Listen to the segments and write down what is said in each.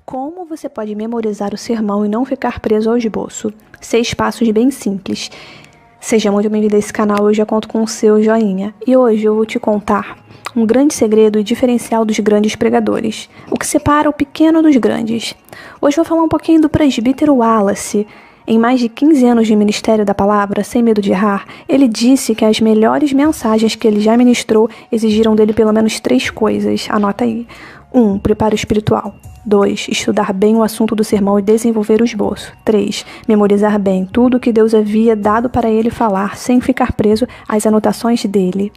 Como você pode memorizar o sermão e não ficar preso ao esboço? 6 passos bem simples. Seja muito bem-vindo a esse canal, eu já conto com o seu joinha. E hoje eu vou te contar um grande segredo e diferencial dos grandes pregadores. O que separa o pequeno dos grandes. Hoje eu vou falar um pouquinho do presbítero Wallace. Em mais de 15 anos de ministério da palavra, sem medo de errar, ele disse que as melhores mensagens que ele já ministrou exigiram dele pelo menos 3 coisas. Anota aí. 1. Preparo espiritual. 2. Estudar bem o assunto do sermão e desenvolver o esboço. 3. Memorizar bem tudo o que Deus havia dado para ele falar, sem ficar preso às anotações dele.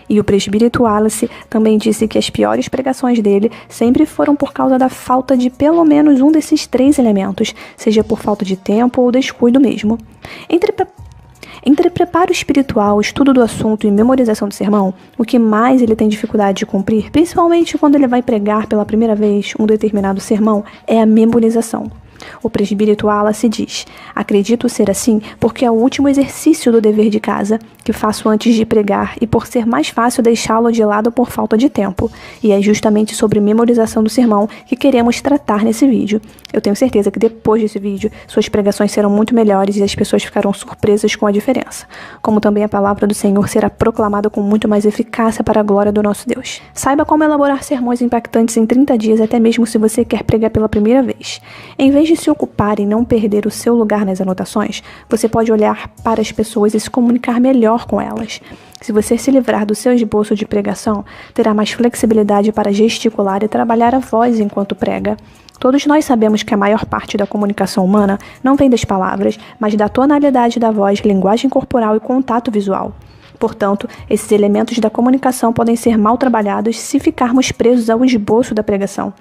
E o presbítero Wallace também disse que as piores pregações dele sempre foram por causa da falta de pelo menos um desses 3 elementos, seja por falta de tempo ou descuido mesmo. Entre preparo espiritual, estudo do assunto e memorização do sermão, o que mais ele tem dificuldade de cumprir, principalmente quando ele vai pregar pela primeira vez um determinado sermão, é a memorização. O presbítero Wallace diz: acredito ser assim porque é o último exercício do dever de casa que faço antes de pregar e por ser mais fácil deixá-lo de lado por falta de tempo. E é justamente sobre memorização do sermão que queremos tratar nesse vídeo. Eu tenho certeza que depois desse vídeo, suas pregações serão muito melhores e as pessoas ficarão surpresas com a diferença. Como também a palavra do Senhor será proclamada com muito mais eficácia para a glória do nosso Deus. Saiba como elaborar sermões impactantes em 30 dias, até mesmo se você quer pregar pela primeira vez. Em vez de se ocupar em não perder o seu lugar nas anotações, você pode olhar para as pessoas e se comunicar melhor com elas. Se você se livrar do seu esboço de pregação, terá mais flexibilidade para gesticular e trabalhar a voz enquanto prega. Todos nós sabemos que a maior parte da comunicação humana não vem das palavras, mas da tonalidade da voz, linguagem corporal e contato visual. Portanto, esses elementos da comunicação podem ser mal trabalhados se ficarmos presos ao esboço da pregação.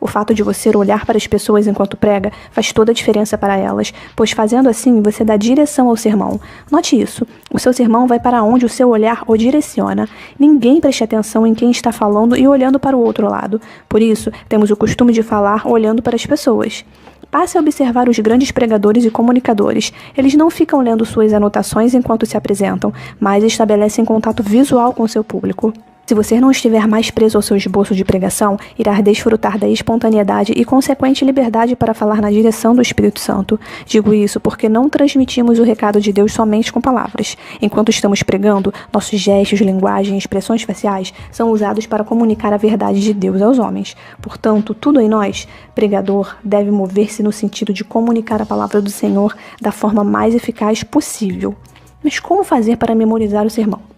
O fato de você olhar para as pessoas enquanto prega faz toda a diferença para elas, pois fazendo assim você dá direção ao sermão. Note isso, o seu sermão vai para onde o seu olhar o direciona. Ninguém preste atenção em quem está falando e olhando para o outro lado. Por isso, temos o costume de falar olhando para as pessoas. Passe a observar os grandes pregadores e comunicadores. Eles não ficam lendo suas anotações enquanto se apresentam, mas estabelecem contato visual com seu público. Se você não estiver mais preso ao seu esboço de pregação, irá desfrutar da espontaneidade e consequente liberdade para falar na direção do Espírito Santo. Digo isso porque não transmitimos o recado de Deus somente com palavras. Enquanto estamos pregando, nossos gestos, linguagem e expressões faciais são usados para comunicar a verdade de Deus aos homens. Portanto, tudo em nós, pregador, deve mover-se no sentido de comunicar a palavra do Senhor da forma mais eficaz possível. Mas como fazer para memorizar o sermão?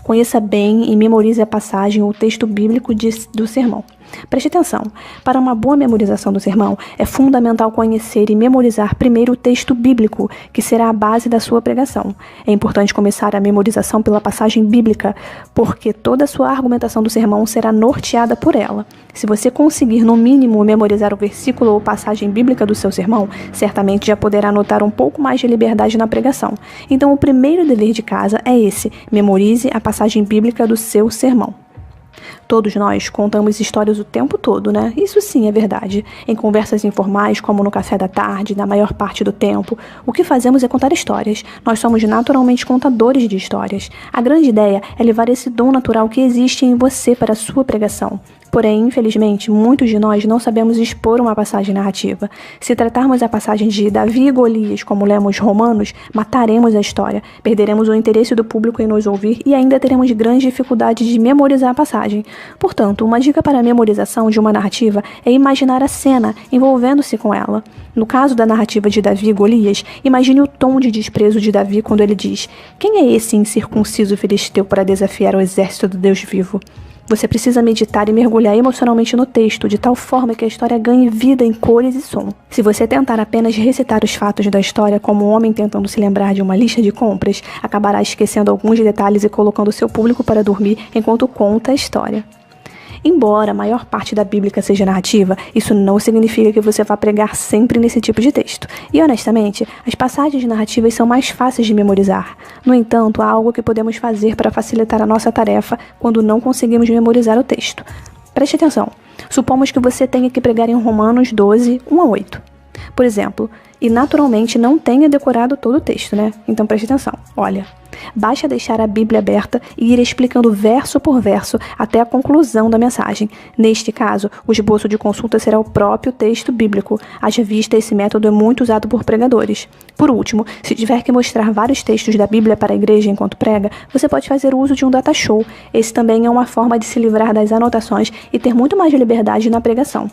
Conheça bem e memorize a passagem ou o texto bíblico do sermão. Preste atenção, para uma boa memorização do sermão, é fundamental conhecer e memorizar primeiro o texto bíblico, que será a base da sua pregação. É importante começar a memorização pela passagem bíblica, porque toda a sua argumentação do sermão será norteada por ela. Se você conseguir, no mínimo, memorizar o versículo ou passagem bíblica do seu sermão, certamente já poderá notar um pouco mais de liberdade na pregação. Então, o primeiro dever de casa é esse: memorize a passagem bíblica do seu sermão. Todos nós contamos histórias o tempo todo, né? Isso sim é verdade. Em conversas informais, como no café da tarde, na maior parte do tempo, o que fazemos é contar histórias. Nós somos naturalmente contadores de histórias. A grande ideia é levar esse dom natural que existe em você para a sua pregação. Porém, infelizmente, muitos de nós não sabemos expor uma passagem narrativa. Se tratarmos a passagem de Davi e Golias, como lemos Romanos, mataremos a história, perderemos o interesse do público em nos ouvir e ainda teremos grande dificuldade de memorizar a passagem. Portanto, uma dica para a memorização de uma narrativa é imaginar a cena, envolvendo-se com ela. No caso da narrativa de Davi e Golias, imagine o tom de desprezo de Davi quando ele diz: "Quem é esse incircunciso filisteu para desafiar o exército do Deus vivo?" Você precisa meditar e mergulhar emocionalmente no texto, de tal forma que a história ganhe vida em cores e som. Se você tentar apenas recitar os fatos da história como um homem tentando se lembrar de uma lista de compras, acabará esquecendo alguns detalhes e colocando seu público para dormir enquanto conta a história. Embora a maior parte da Bíblia seja narrativa, isso não significa que você vá pregar sempre nesse tipo de texto. E, honestamente, as passagens narrativas são mais fáceis de memorizar. No entanto, há algo que podemos fazer para facilitar a nossa tarefa quando não conseguimos memorizar o texto. Preste atenção. Supomos que você tenha que pregar em Romanos 12, 1 a 8. Por exemplo, e naturalmente não tenha decorado todo o texto, né? Então preste atenção. Olha, basta deixar a Bíblia aberta e ir explicando verso por verso até a conclusão da mensagem. Neste caso, o esboço de consulta será o próprio texto bíblico. Haja vista, esse método é muito usado por pregadores. Por último, se tiver que mostrar vários textos da Bíblia para a igreja enquanto prega, você pode fazer uso de um data show. Esse também é uma forma de se livrar das anotações e ter muito mais liberdade na pregação.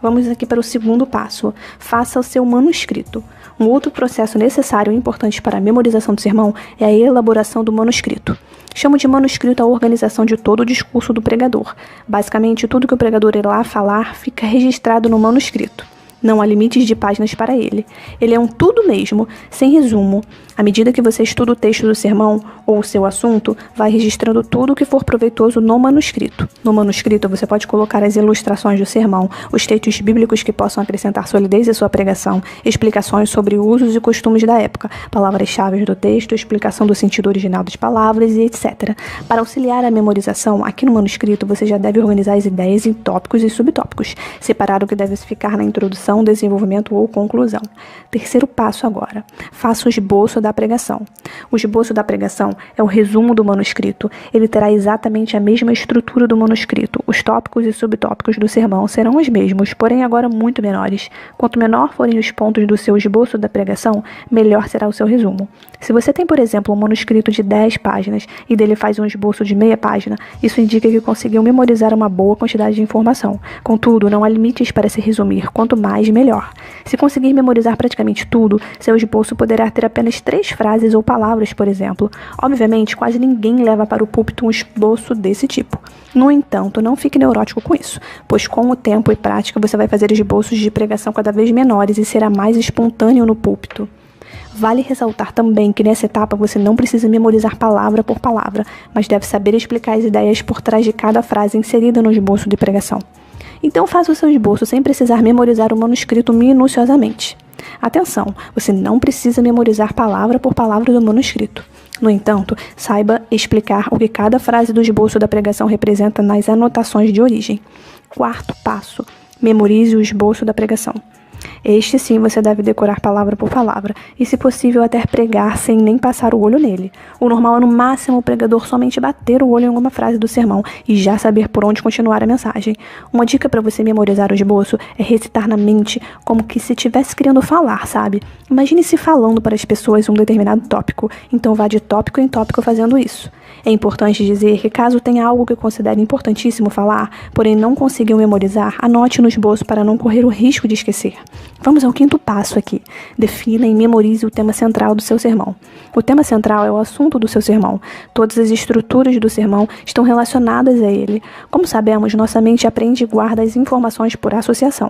Vamos aqui para o segundo passo. Faça o seu manuscrito. Um outro processo necessário e importante para a memorização do sermão é a elaboração do manuscrito. Chamo de manuscrito a organização de todo o discurso do pregador. Basicamente, tudo que o pregador irá falar fica registrado no manuscrito. Não há limites de páginas para ele. Ele é um tudo mesmo, sem resumo. À medida que você estuda o texto do sermão ou o seu assunto, vai registrando tudo o que for proveitoso no manuscrito. No manuscrito, você pode colocar as ilustrações do sermão, os textos bíblicos que possam acrescentar solidez à sua pregação, explicações sobre usos e costumes da época, palavras-chave do texto, explicação do sentido original das palavras e etc. Para auxiliar a memorização, aqui no manuscrito você já deve organizar as ideias em tópicos e subtópicos, separar o que deve ficar na introdução, desenvolvimento ou conclusão. Terceiro passo agora. Faça o esboço da pregação. O esboço da pregação é o resumo do manuscrito. Ele terá exatamente a mesma estrutura do manuscrito. Os tópicos e subtópicos do sermão serão os mesmos, porém agora muito menores. Quanto menor forem os pontos do seu esboço da pregação, melhor será o seu resumo. Se você tem, por exemplo, um manuscrito de 10 páginas e dele faz um esboço de meia página, isso indica que conseguiu memorizar uma boa quantidade de informação. Contudo, não há limites para se resumir. Quanto mais, melhor. Se conseguir memorizar praticamente tudo, seu esboço poderá ter apenas 3 frases ou palavras, por exemplo. Obviamente, quase ninguém leva para o púlpito um esboço desse tipo. No entanto, não fique neurótico com isso, pois com o tempo e prática você vai fazer esboços de pregação cada vez menores e será mais espontâneo no púlpito. Vale ressaltar também que nessa etapa você não precisa memorizar palavra por palavra, mas deve saber explicar as ideias por trás de cada frase inserida no esboço de pregação. Então faça o seu esboço sem precisar memorizar o manuscrito minuciosamente. Atenção, você não precisa memorizar palavra por palavra do manuscrito. No entanto, saiba explicar o que cada frase do esboço da pregação representa nas anotações de origem. Quarto passo, memorize o esboço da pregação. Este sim você deve decorar palavra por palavra e, se possível, até pregar sem nem passar o olho nele. O normal é, no máximo, o pregador somente bater o olho em alguma frase do sermão e já saber por onde continuar a mensagem. Uma dica para você memorizar o esboço é recitar na mente como que se estivesse querendo falar, sabe? Imagine-se falando para as pessoas um determinado tópico, então vá de tópico em tópico fazendo isso. É importante dizer que, caso tenha algo que considere importantíssimo falar, porém não consiga memorizar, anote no esboço para não correr o risco de esquecer. Vamos ao quinto passo aqui. Defina e memorize o tema central do seu sermão. O tema central é o assunto do seu sermão. Todas as estruturas do sermão estão relacionadas a ele. Como sabemos, nossa mente aprende e guarda as informações por associação.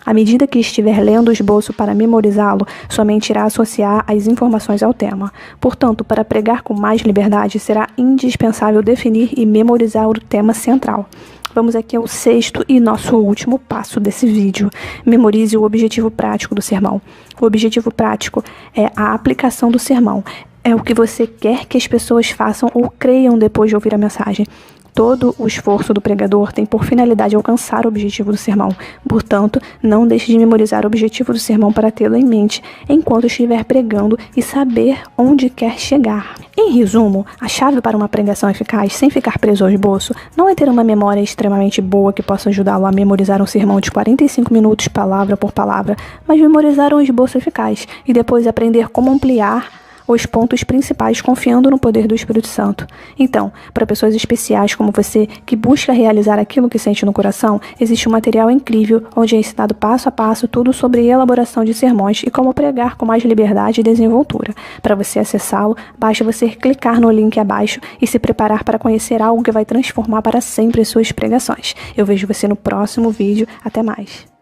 À medida que estiver lendo o esboço para memorizá-lo, sua mente irá associar as informações ao tema. Portanto, para pregar com mais liberdade, será indispensável definir e memorizar o tema central. Vamos aqui ao sexto e nosso último passo desse vídeo. Memorize o objetivo prático do sermão. O objetivo prático é a aplicação do sermão. É o que você quer que as pessoas façam ou creiam depois de ouvir a mensagem. Todo o esforço do pregador tem por finalidade alcançar o objetivo do sermão. Portanto, não deixe de memorizar o objetivo do sermão para tê-lo em mente enquanto estiver pregando e saber onde quer chegar. Em resumo, a chave para uma pregação eficaz, sem ficar preso ao esboço, não é ter uma memória extremamente boa que possa ajudá-lo a memorizar um sermão de 45 minutos, palavra por palavra, mas memorizar um esboço eficaz e depois aprender como ampliar os pontos principais, confiando no poder do Espírito Santo. Então, para pessoas especiais como você, que busca realizar aquilo que sente no coração, existe um material incrível, onde é ensinado passo a passo tudo sobre elaboração de sermões e como pregar com mais liberdade e desenvoltura. Para você acessá-lo, basta você clicar no link abaixo e se preparar para conhecer algo que vai transformar para sempre suas pregações. Eu vejo você no próximo vídeo. Até mais!